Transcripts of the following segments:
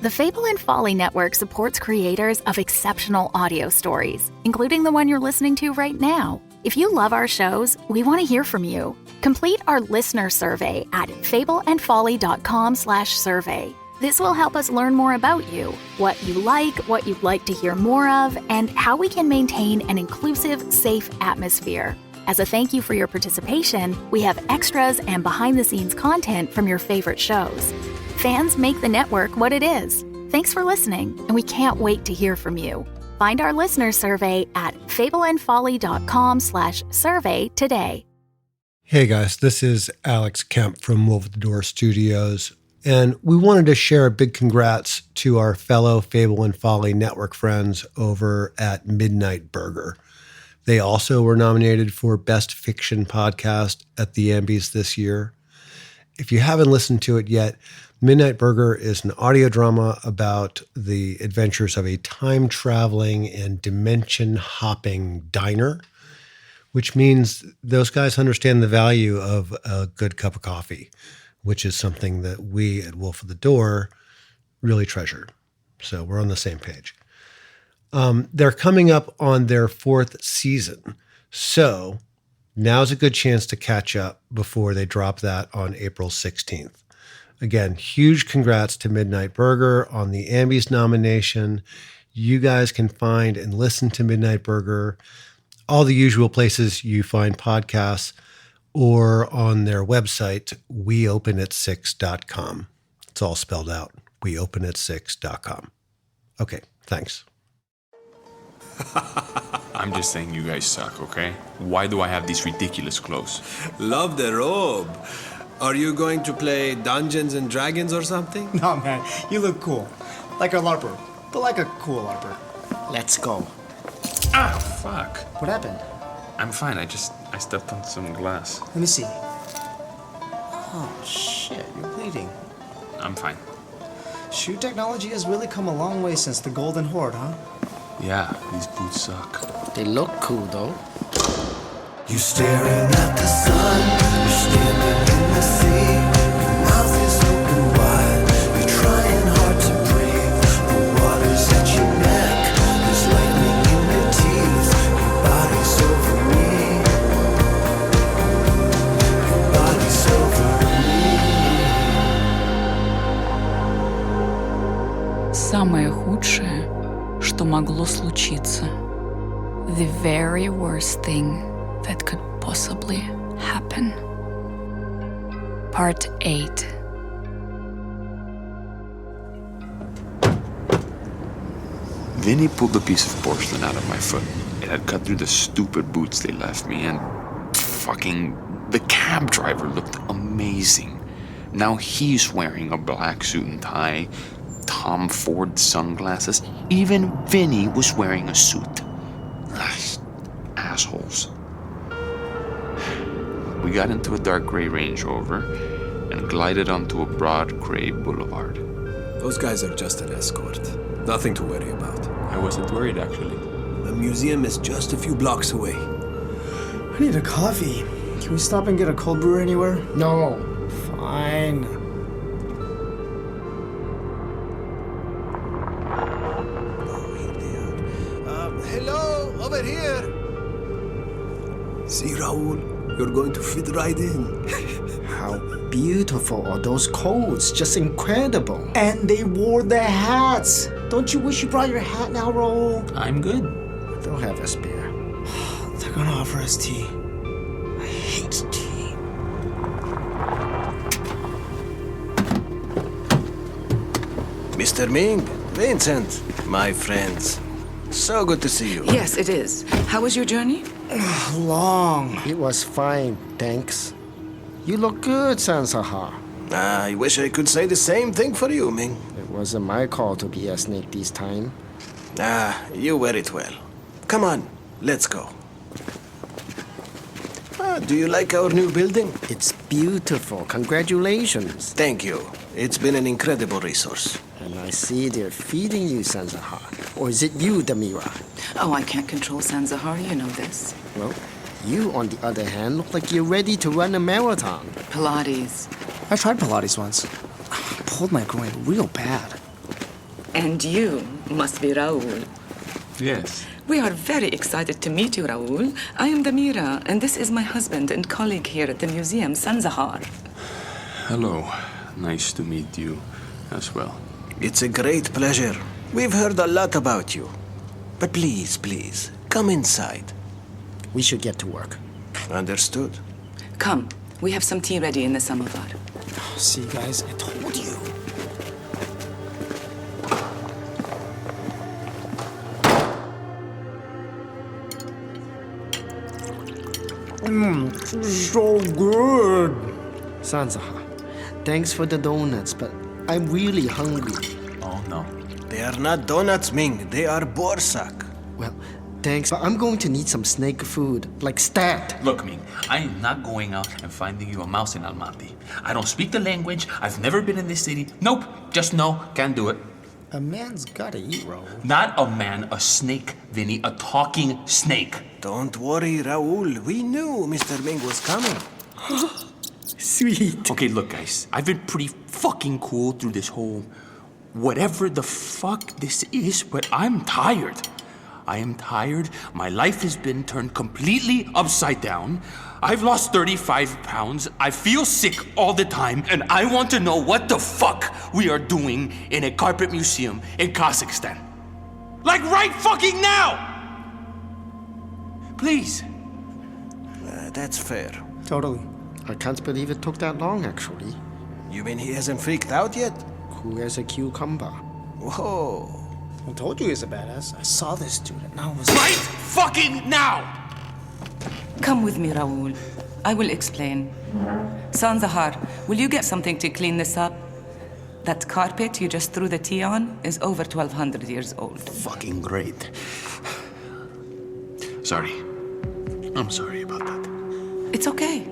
The Fable and Folly Network supports creators of exceptional audio stories, including the one you're listening to right now. If you love our shows, we want to hear from you. Complete our listener survey at fableandfolly.com/survey. This will help us learn more about you, what you like, what you'd like to hear more of, and how we can maintain an inclusive, safe atmosphere. As a thank you for your participation, we have extras and behind-the-scenes content from your favorite shows. Fans make the network what it is. Thanks for listening, and we can't wait to hear from you. Find our listener survey at fableandfolly.com/survey today. Hey guys, this is Alex Kemp from Wolf at the Door Studios, and we wanted to share a big congrats to our fellow Fable and Folly network friends over at Midnight Burger. They also were nominated for Best Fiction Podcast at the Ambies this year. If you haven't listened to it yet, Midnight Burger is an audio drama about the adventures of a time-traveling and dimension-hopping diner, which means those guys understand the value of a good cup of coffee, which is something that we at Wolf of the Door really treasure. So we're on the same page. They're coming up on their 4th season, so now's a good chance to catch up before they drop that on April 16th. Again, huge congrats to Midnight Burger on the Ambies nomination. You guys can find and listen to Midnight Burger all the usual places you find podcasts or on their website, weopenat6.com. It's all spelled out, weopenat6.com. Okay, thanks. I'm just saying you guys suck, okay? Why do I have these ridiculous clothes? Love the robe. Are you going to play Dungeons and Dragons or something? No, man, you look cool. Like a LARPer, but like a cool LARPer. Let's go. Ah, fuck. What happened? I'm fine, I stepped on some glass. Let me see. Oh, shit, you're bleeding. I'm fine. Shoe technology has really come a long way since the Golden Horde, huh? Yeah, these boots suck. They look cool, though. You're staring at the sun, you're standing in the sea. Your mouth is open wide, you're trying hard to breathe. The water's at your neck, there's lightning in your teeth. Your body's over me. Your body's over me. Самое худшее, что могло случиться. The very worst thing that could possibly happen. Part 8. Vinny pulled a piece of porcelain out of my foot. It had cut through the stupid boots they left me, and the cab driver looked amazing. Now he's wearing a black suit and tie, Tom Ford sunglasses. Even Vinny was wearing a suit. Assholes. We got into a dark gray Range Rover and glided onto a broad gray boulevard. Those guys are just an escort. Nothing to worry about. I wasn't worried, actually. The museum is just a few blocks away. I need a coffee. Can we stop and get a cold brew anywhere? No. Fine. Hello, over here. See, Raul, you're going to fit right in. How beautiful are those coats? Just incredible. And they wore their hats. Don't you wish you brought your hat now, Raul? I'm good. They'll have a spare. They're gonna offer us tea. I hate tea. Mr. Ming, Vincent, my friends. So good to see you. Yes, it is. How was your journey? Long. It was fine, thanks. You look good, Sansaha. I wish I could say the same thing for you, Ming. It wasn't my call to be a snake this time. You wear it well. Come on, let's go. Do you like our new building? It's beautiful. Congratulations. Thank you. It's been an incredible resource. And I see they're feeding you, Sansaha. Or is it you, Damira? Oh, I can't control Sanzahar, you know this. Well, you, on the other hand, look like you're ready to run a marathon. Pilates. I tried Pilates once. Pulled my groin real bad. And you must be Raul. Yes. We are very excited to meet you, Raul. I am Damira, and this is my husband and colleague here at the museum, Sanzahar. Hello. Nice to meet you as well. It's a great pleasure. We've heard a lot about you. But please, please, come inside. We should get to work. Understood. Come, we have some tea ready in the samovar. See, guys, I told you. So good. Sanzahar, thanks for the donuts, but I'm really hungry. Oh, no. They are not donuts, Ming. They are borsak. Well, thanks, but I'm going to need some snake food, like stat. Look, Ming, I am not going out and finding you a mouse in Almaty. I don't speak the language. I've never been in this city. Nope, just no, can't do it. A man's gotta eat, Raul. Not a man, a snake, Vinny, a talking snake. Don't worry, Raul. We knew Mr. Ming was coming. Sweet. Okay, look, guys, I've been pretty fucking cool through this whole whatever the fuck this is, but I'm tired. I am tired. My life has been turned completely upside down. I've lost 35 pounds. I feel sick all the time, and I want to know what the fuck we are doing in a carpet museum in Kazakhstan. Like right fucking now! Please. That's fair. Totally. I can't believe it took that long, actually. You mean he hasn't freaked out yet? Cool as a cucumber. Whoa. I told you he's a badass. I saw this dude, and I was... Right fucking now! Come with me, Raul. I will explain. Sanzahar, will you get something to clean this up? That carpet you just threw the tea on is over 1,200 years old. Fucking great. Sorry. I'm sorry about that. It's okay.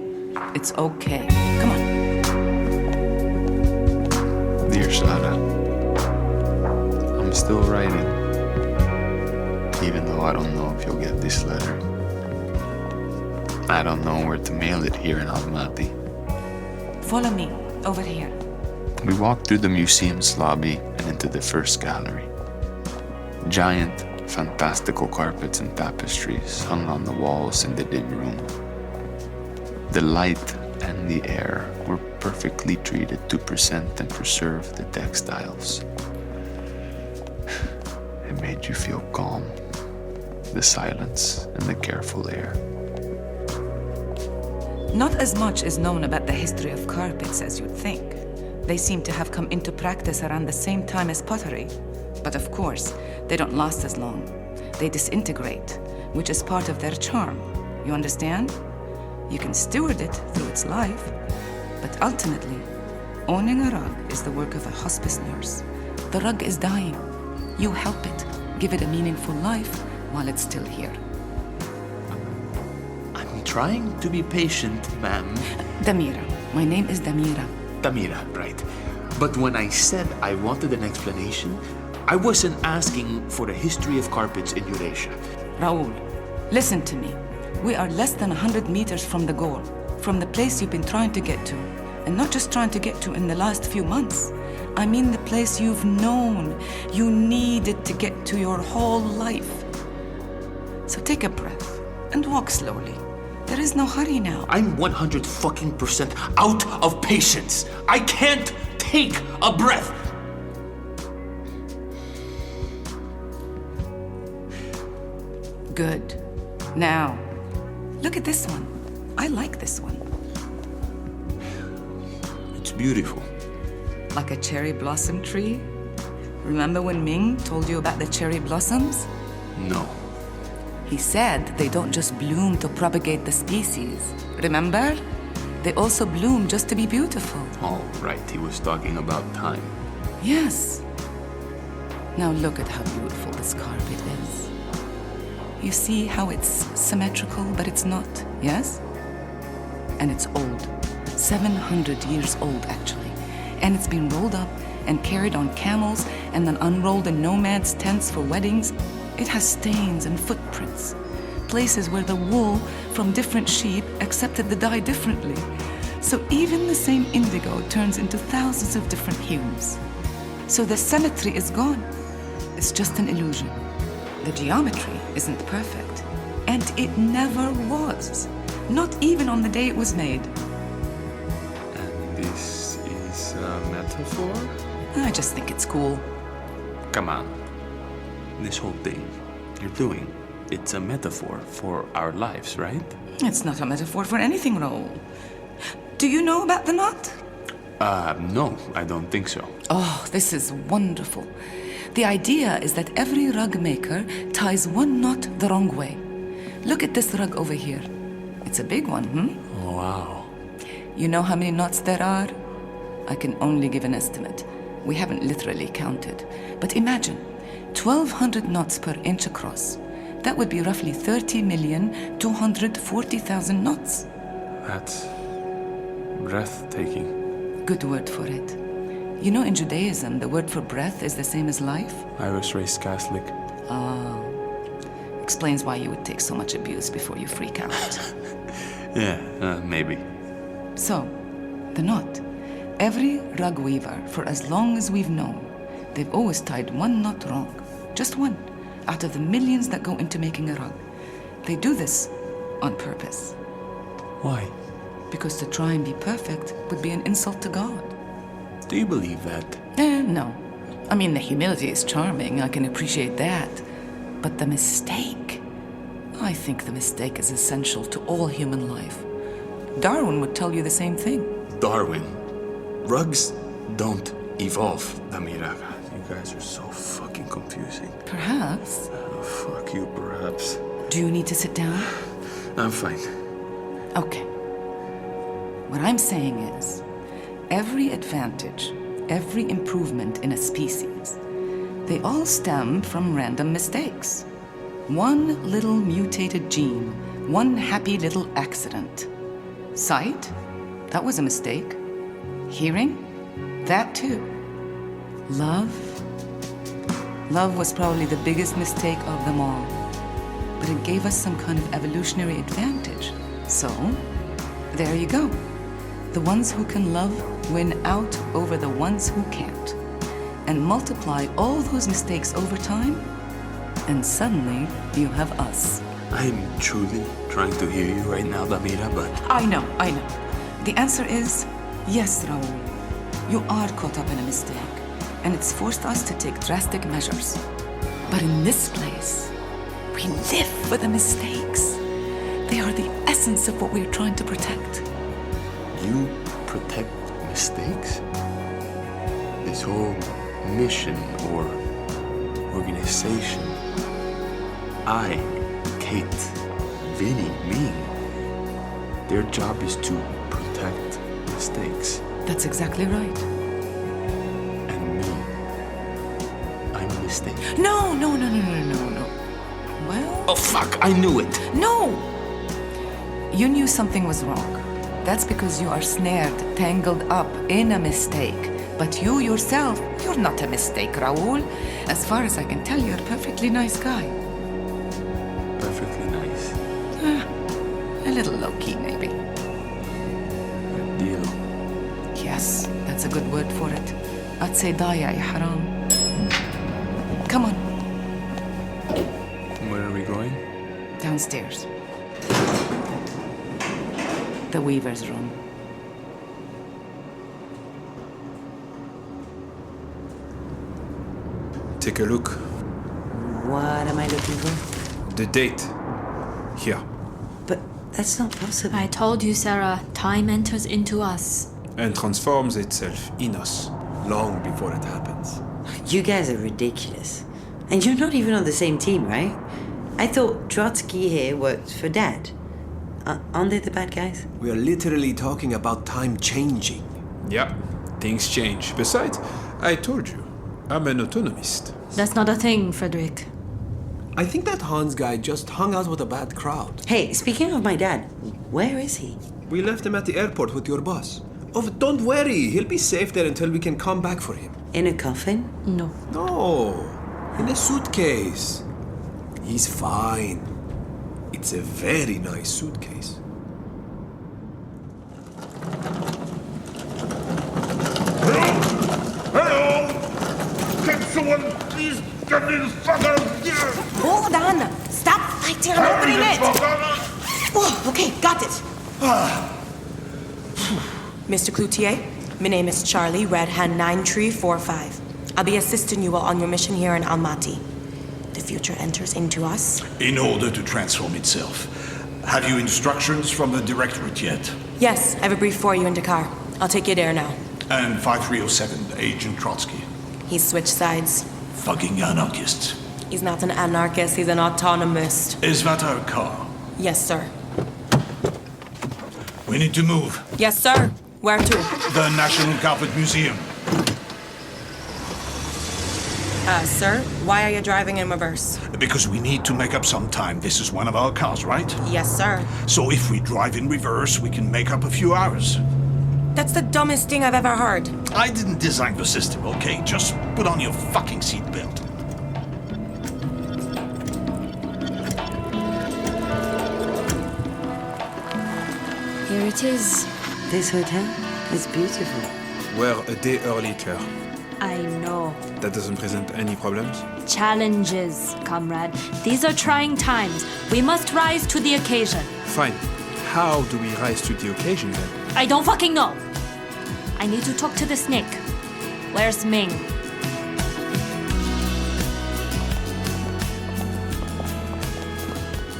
It's okay. Come on. Dear Sarah, I'm still writing. Even though I don't know if you'll get this letter. I don't know where to mail it here in Almaty. Follow me. Over here. We walked through the museum's lobby and into the first gallery. Giant, fantastical carpets and tapestries hung on the walls in the dim room. The light and the air were perfectly treated to present and preserve the textiles. It made you feel calm, the silence and the careful air. Not as much is known about the history of carpets as you'd think. They seem to have come into practice around the same time as pottery. But of course, they don't last as long. They disintegrate, which is part of their charm. You understand? You can steward it through its life, but ultimately, owning a rug is the work of a hospice nurse. The rug is dying. You help it, give it a meaningful life while it's still here. I'm trying to be patient, ma'am. Damira. My name is Damira. Damira, right. But when I said I wanted an explanation, I wasn't asking for the history of carpets in Eurasia. Raul, listen to me. We are less than 100 meters from the goal, from the place you've been trying to get to. And not just trying to get to in the last few months. I mean the place you've known, you needed to get to your whole life. So take a breath and walk slowly. There is no hurry now. I'm 100% out of patience. I can't take a breath. Good. Now, look at this one. I like this one. It's beautiful. Like a cherry blossom tree? Remember when Ming told you about the cherry blossoms? No. He said they don't just bloom to propagate the species. Remember? They also bloom just to be beautiful. Oh, right. He was talking about time. Yes. Now look at how beautiful this carpet is. You see how it's symmetrical, but it's not, yes? And it's old. 700 years old, actually. And it's been rolled up and carried on camels and then unrolled in nomads' tents for weddings. It has stains and footprints. Places where the wool from different sheep accepted the dye differently. So even the same indigo turns into thousands of different hues. So the symmetry is gone. It's just an illusion. The geometry isn't perfect. And it never was. Not even on the day it was made. And this is a metaphor? I just think it's cool. Come on. This whole thing you're doing, it's a metaphor for our lives, right? It's not a metaphor for anything, Raoul. Do you know about the knot? No, I don't think so. Oh, this is wonderful. The idea is that every rug maker ties one knot the wrong way. Look at this rug over here. It's a big one, Wow. You know how many knots there are? I can only give an estimate. We haven't literally counted. But imagine, 1,200 knots per inch across. That would be roughly 30,240,000 knots. That's breathtaking. Good word for it. You know, in Judaism, the word for breath is the same as life? I was raised Catholic. Explains why you would take so much abuse before you freak out. Yeah, maybe. So, the knot. Every rug weaver, for as long as we've known, they've always tied one knot wrong. Just one, out of the millions that go into making a rug. They do this on purpose. Why? Because to try and be perfect would be an insult to God. Do you believe that? No. I mean, the humility is charming, I can appreciate that. But the mistake, I think the mistake is essential to all human life. Darwin would tell you the same thing. Darwin. Rugs don't evolve, Damira. You guys are so fucking confusing. Perhaps. Oh, fuck you, perhaps. Do you need to sit down? I'm fine. Okay. What I'm saying is, every advantage, every improvement in a species, they all stem from random mistakes. One little mutated gene, one happy little accident. Sight? That was a mistake. Hearing? That too. Love? Love was probably the biggest mistake of them all. But it gave us some kind of evolutionary advantage. So, there you go. The ones who can love win out over the ones who can't. And multiply all those mistakes over time, and suddenly you have us. I'm truly trying to hear you right now, Damira, but... I know. The answer is yes, Raoul. You are caught up in a mistake, and it's forced us to take drastic measures. But in this place, we live with the mistakes. They are the essence of what we're trying to protect. You protect mistakes? This whole mission or organization. I, Kate, Vinny, me. Their job is to protect mistakes. That's exactly right. And me, I'm a mistake. No. Well... Oh, fuck, I knew it. No! You knew something was wrong. That's because you are snared, tangled up in a mistake. But you yourself, you're not a mistake, Raoul. As far as I can tell, you're a perfectly nice guy. Perfectly nice. A little low-key, maybe. Deal. Yes, that's a good word for it. I'd say daya, ya haram. Come on. Where are we going? Downstairs. The weaver's room. Take a look. What am I looking for? The date. Here. But that's not possible. I told you, Sarah, time enters into us. And transforms itself in us. Long before it happens. You guys are ridiculous. And you're not even on the same team, right? I thought Trotsky here worked for Dad. Aren't they the bad guys? We are literally talking about time changing. Yeah, things change. Besides, I told you, I'm an autonomist. That's not a thing, Frederick. I think that Hans guy just hung out with a bad crowd. Hey, speaking of my dad, where is he? We left him at the airport with your boss. Oh, don't worry. He'll be safe there until we can come back for him. In a coffin? No. No, in a suitcase. He's fine. It's a very nice suitcase. Hello! Someone please get me the fuck out of here! Hold on! Stop fighting, I'm opening it! Oh, okay, got it. Mr. Cloutier, my name is Charlie, Red Hand 9345. I'll be assisting you on your mission here in Almaty. The future enters into us. In order to transform itself. Have you instructions from the Directorate yet? Yes, I have a brief for you in Dakar. I'll take you there now. And 5307, Agent Trotsky. He's switched sides. Fucking anarchists. He's not an anarchist, he's an autonomist. Is that our car? Yes, sir. We need to move. Yes, sir. Where to? The National Carpet Museum. Sir, why are you driving in reverse? Because we need to make up some time. This is one of our cars, right? Yes, sir. So if we drive in reverse, we can make up a few hours. That's the dumbest thing I've ever heard. I didn't design the system, okay? Just put on your fucking seatbelt. Here it is. This hotel is beautiful. We're a day earlier. I know. That doesn't present any problems? Challenges, comrade. These are trying times. We must rise to the occasion. Fine. How do we rise to the occasion then? I don't fucking know. I need to talk to the snake. Where's Ming?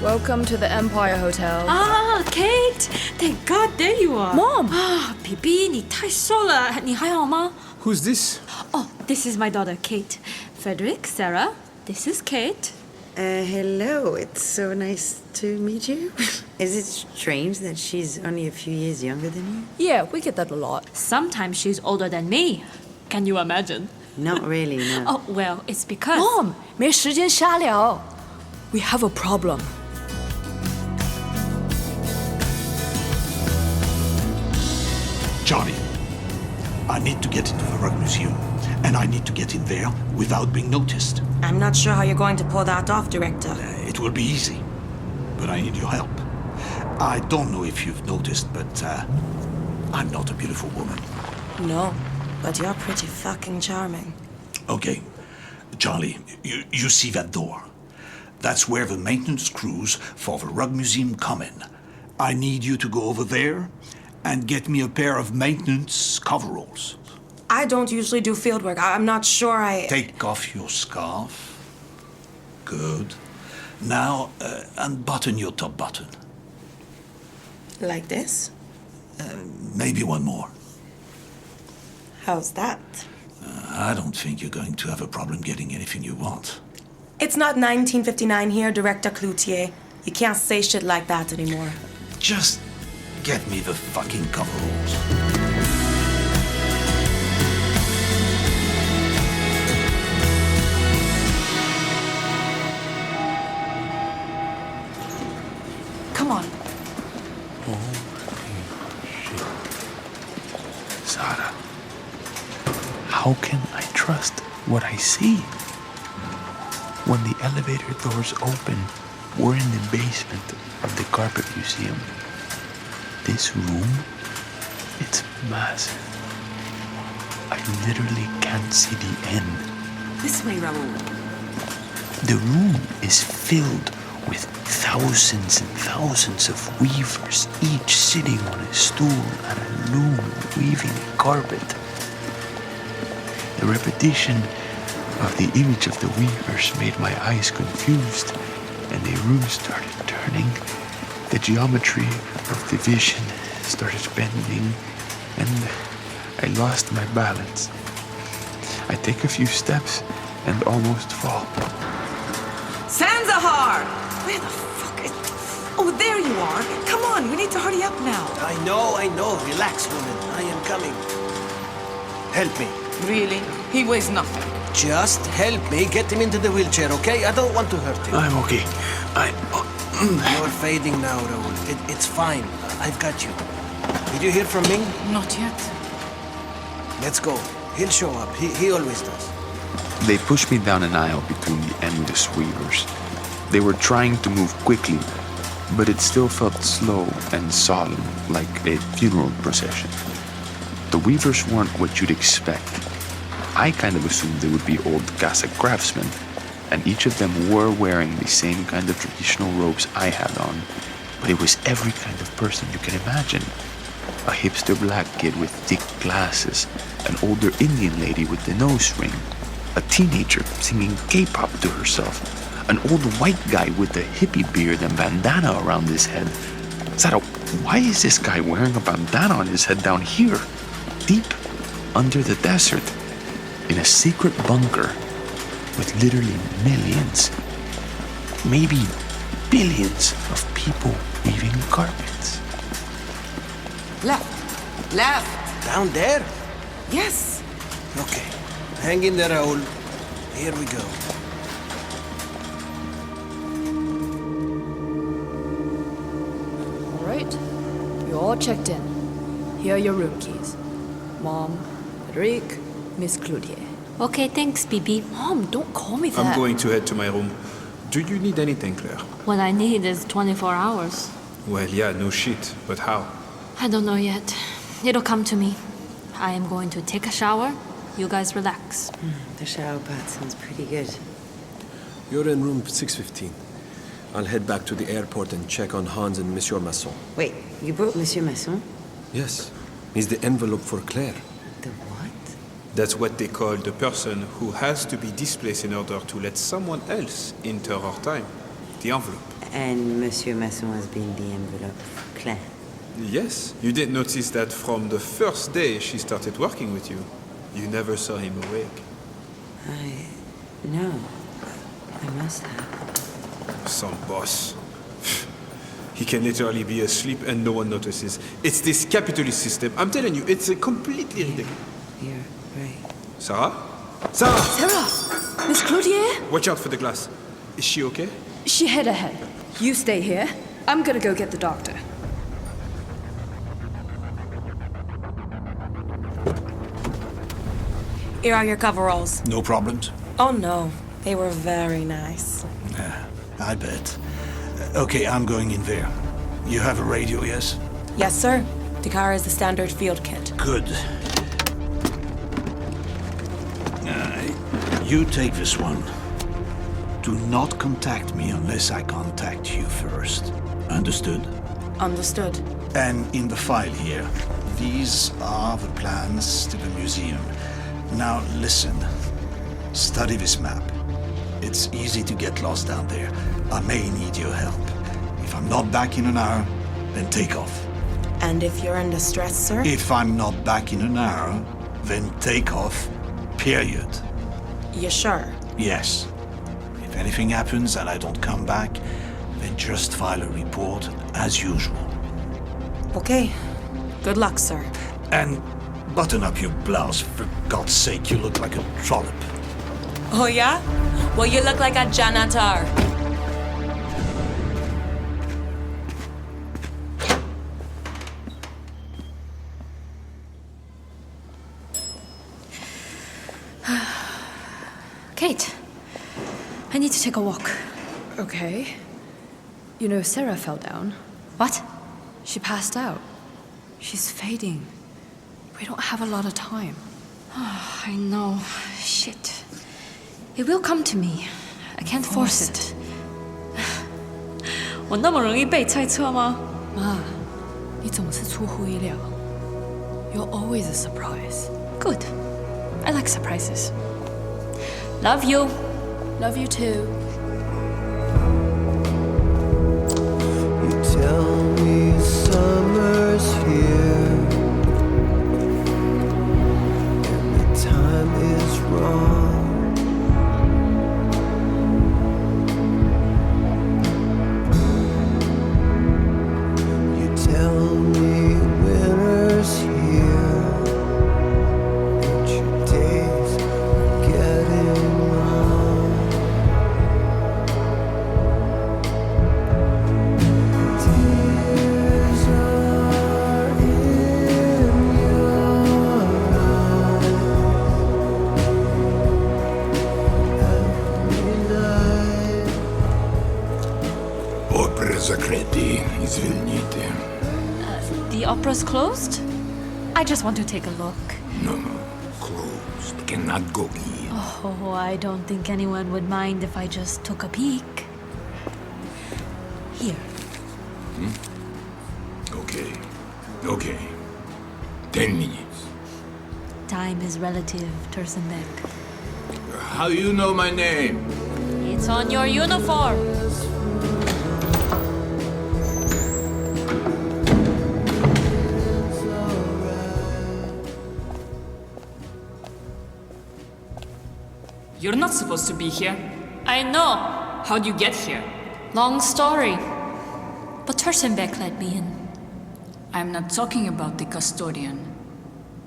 Welcome to the Empire Hotel. Ah, Kate! Thank God, there you are. Mom! Ah, baby, 你太瘦了，你还好吗? Who's this? Oh, this is my daughter, Kate. Frederick, Sarah, this is Kate. Hello, it's so nice to meet you. Is it strange that she's only a few years younger than you? Yeah, we get that a lot. Sometimes she's older than me. Can you imagine? Not really, no. Oh, well, it's because... Mom, 没时间瞎聊. We have a problem. Charlie, I need to get into the rug museum, and I need to get in there without being noticed. I'm not sure how you're going to pull that off, Director. It will be easy, but I need your help. I don't know if you've noticed, but I'm not a beautiful woman. No, but you're pretty fucking charming. Okay, Charlie, you see that door? That's where the maintenance crews for the rug museum come in. I need you to go over there and get me a pair of maintenance coveralls. I don't usually do field work. I'm not sure I... Take off your scarf. Good. Now, unbutton your top button. Like this? Maybe one more. How's that? I don't think you're going to have a problem getting anything you want. It's not 1959 here, Director Cloutier. You can't say shit like that anymore. Just get me the fucking coveralls. Come on. Holy shit. Sarah, how can I trust what I see? When the elevator doors open, we're in the basement of the Carpet Museum. This room, it's massive. I literally can't see the end. This way, Raoul. The room is filled with thousands and thousands of weavers, each sitting on a stool at a loom weaving a carpet. The repetition of the image of the weavers made my eyes confused, and the room started turning. The geometry of the vision started bending, and I lost my balance. I take a few steps and almost fall. Sanzahar! Where the fuck is... Oh, there you are. Come on, we need to hurry up now. I know. Relax, woman. I am coming. Help me. Really? He weighs nothing. Just help me get him into the wheelchair, okay? I don't want to hurt him. I'm okay. You're fading now, Raoul. It's fine. I've got you. Did you hear from Ming? Not yet. Let's go. He'll show up. He always does. They pushed me down an aisle between the endless weavers. They were trying to move quickly, but it still felt slow and solemn, like a funeral procession. The weavers weren't what you'd expect. I kind of assumed they would be old Cossack craftsmen, and each of them were wearing the same kind of traditional robes I had on, but it was every kind of person you can imagine. A hipster black kid with thick glasses, an older Indian lady with the nose ring, a teenager singing K-pop to herself, an old white guy with a hippie beard and bandana around his head. Sarah, why is this guy wearing a bandana on his head down here, deep under the desert, in a secret bunker with literally millions, maybe billions of people weaving carpets? Left. Down there? Yes. Okay. Hang in there, Raul. Here we go. All right. You're all checked in. Here are your room keys. Mom, Federico, Miss Cloutier. Okay, thanks, Bibi. Mom, don't call me that. I'm going to head to my room. Do you need anything, Claire? What I need is 24 hours. Well, yeah, no shit. But how? I don't know yet. It'll come to me. I am going to take a shower. You guys relax. The shower bath sounds pretty good. You're in room 615. I'll head back to the airport and check on Hans and Monsieur Masson. Wait, you brought Monsieur Masson? Yes. He's the envelope for Claire. The what? That's what they call the person who has to be displaced in order to let someone else enter our time. The envelope. And Monsieur Masson has been the envelope for Claire. Yes. You didn't notice that from the first day she started working with you. You never saw him awake. No. I must have. Some boss. He can literally be asleep and no one notices. It's this capitalist system. I'm telling you, it's completely ridiculous. You're right. Sarah? Sarah! Sarah! Miss Cloutier? Watch out for the glass. Is she okay? She head ahead. You stay here. I'm gonna go get the doctor. Here are your coveralls. No problems? Oh no, they were very nice. Yeah, I bet. Okay, I'm going in there. You have a radio, yes? Yes, sir. The car is the standard field kit. Good. You take this one. Do not contact me unless I contact you first. Understood? Understood. And in the file here, these are the plans to the museum. Now listen. Study this map. It's easy to get lost down there. I may need your help. If I'm not back in an hour, then take off. And if you're in distress, sir? If I'm not back in an hour, then take off, period. You sure? Yes. If anything happens and I don't come back, then just file a report as usual. Okay. Good luck, sir. And button up your blouse. For God's sake, you look like a trollop. Oh, yeah? Well, you look like a janitor. Kate, I need to take a walk. Okay. You know, Sarah fell down. What? She passed out. She's fading. We don't have a lot of time. Oh, I know. Shit. It will come to me. I can't force it. 我那么容易被猜测吗？妈，你总是出乎意料。You're always a surprise. Good. I like surprises. Love you. Love you too. You tell me summer's here and the time is wrong. You tell me winter's here and your days are getting long. Tears are in your eyes every night. Opera закрыты, извините. The opera's closed? I just want to take a look. No, closed. cannot go in. Oh, I don't think anyone would mind if I just took a peek. Here. Okay. 10 minutes. Time is relative, Tersenbeck. How do you know my name? It's on your uniform. You're not supposed to be here. I know. How'd you get here? Long story. But Tersenbeck let me in. I'm not talking about the custodian.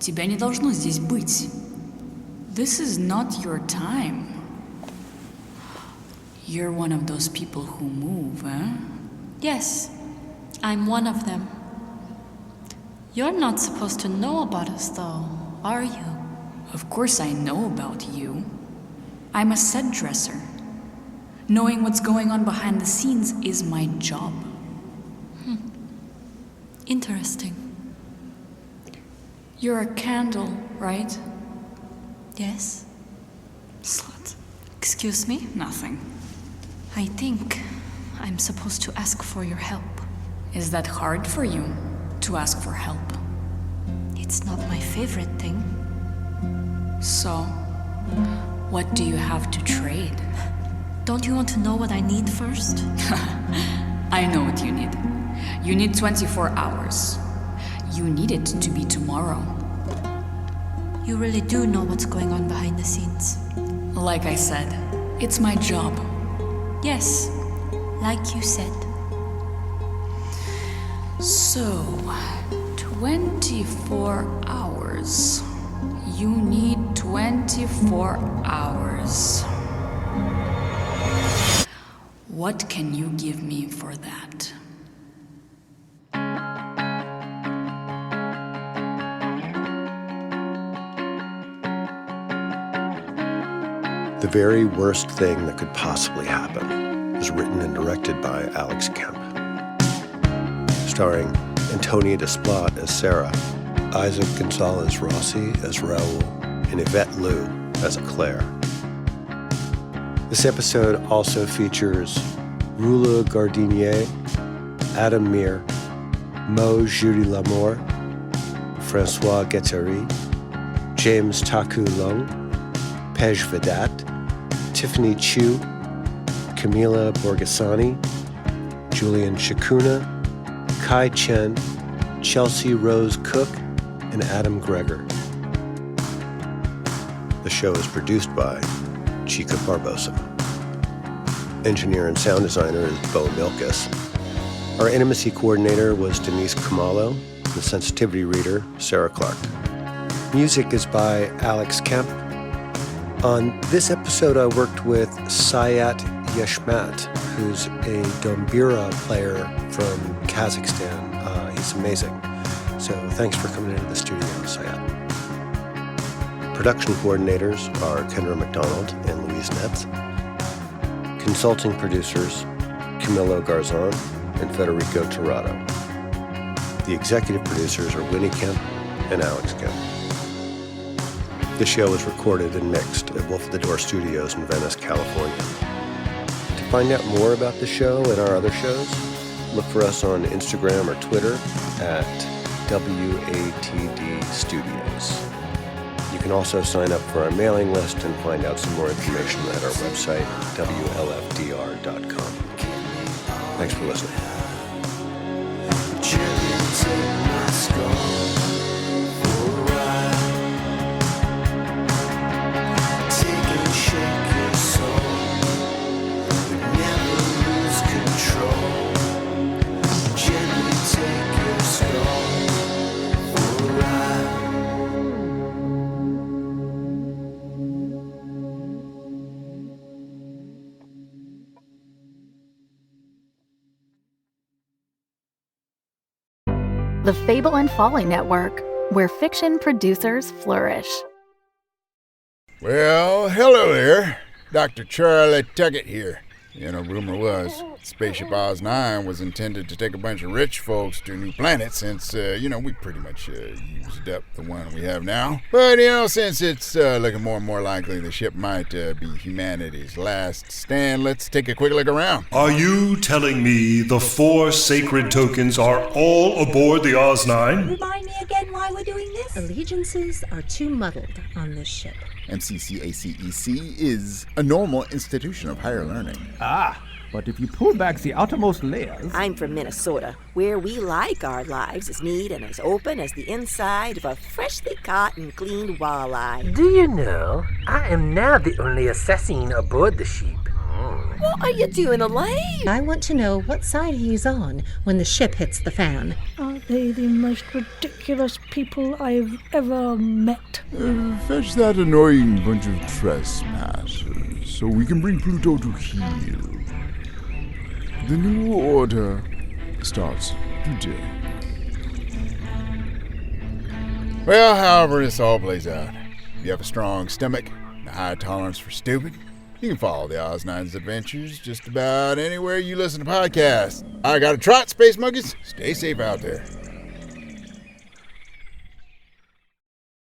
Тебя не должно здесь быть. This is not your time. You're one of those people who move, eh? Yes, I'm one of them. You're not supposed to know about us, though, are you? Of course I know about you. I'm a set dresser. Knowing what's going on behind the scenes is my job. Interesting. You're a candle, right? Yes. Slut. Excuse me? Nothing. I think I'm supposed to ask for your help. Is that hard for you, to ask for help? It's not my favorite thing. So, what do you have to trade? Don't you want to know what I need first? I know what you need. You need 24 hours. You need it to be tomorrow. You really do know what's going on behind the scenes. Like I said, it's my job. Yes, like you said. So, 24 hours. You need 24 hours. What can you give me for that? The Very Worst Thing That Could Possibly Happen is written and directed by Alex Kemp. Starring Antonia Desplat as Sarah, Isaac Gonzalez Rossi as Raul, and Yvette Lou as Claire. This episode also features Rula Gardinier, Adam Mir, Mo Judy Lamour, Francois Guettari, James Taku Lung, Pej Vedat, Tiffany Chu, Camila Borgasani, Julian Shakuna, Kai Chen, Chelsea Rose Cook, and Adam Greger. The show is produced by Chica Barbosa. Engineer and sound designer is Beau Milkis. Our intimacy coordinator was Denise Khumalo, the sensitivity reader, Sarah Clark. Music is by Alex Kemp. On this episode, I worked with Sayat Yeshmat, who's a dombira player from Kazakhstan. He's amazing. So thanks for coming into the studio, Sayat. Production coordinators are Kendra McDonald and Louise Netz. Consulting producers, Camilo Garzon and Federico Torrado. The executive producers are Winnie Kemp and Alex Kemp. The show was recorded and mixed at Wolf of the Door Studios in Venice, California. To find out more about the show and our other shows, look for us on Instagram or Twitter at WATD Studios. You can also sign up for our mailing list and find out some more information at our website, WLFDR.com. Thanks for listening. The Fable and Folly Network, where fiction producers flourish. Well, hello there. Dr. Charlie Tuckett here. You know, rumor was Spaceship Oz 9 was intended to take a bunch of rich folks to a new planet since, we pretty much used up the one we have now. But, since it's looking more and more likely the ship might be humanity's last stand, let's take a quick look around. Are you telling me the 4 sacred tokens are all aboard the Oz 9? Remind me again why we're doing this? Allegiances are too muddled on this ship. MCCACEC is a normal institution of higher learning. But if you pull back the outermost layers... I'm from Minnesota, where we like our lives as neat and as open as the inside of a freshly caught and cleaned walleye. Do you know, I am now the only assassin aboard the ship. What are you doing, Elaine? I want to know what side he's on when the ship hits the fan. Aren't they the most ridiculous people I've ever met? Fetch that annoying bunch of trespassers so we can bring Pluto to heel. The new order starts today. Well, however this all plays out, if you have a strong stomach and a high tolerance for stupid, you can follow the Oz 9's adventures just about anywhere you listen to podcasts. I got a trot, Space Monkeys. Stay safe out there.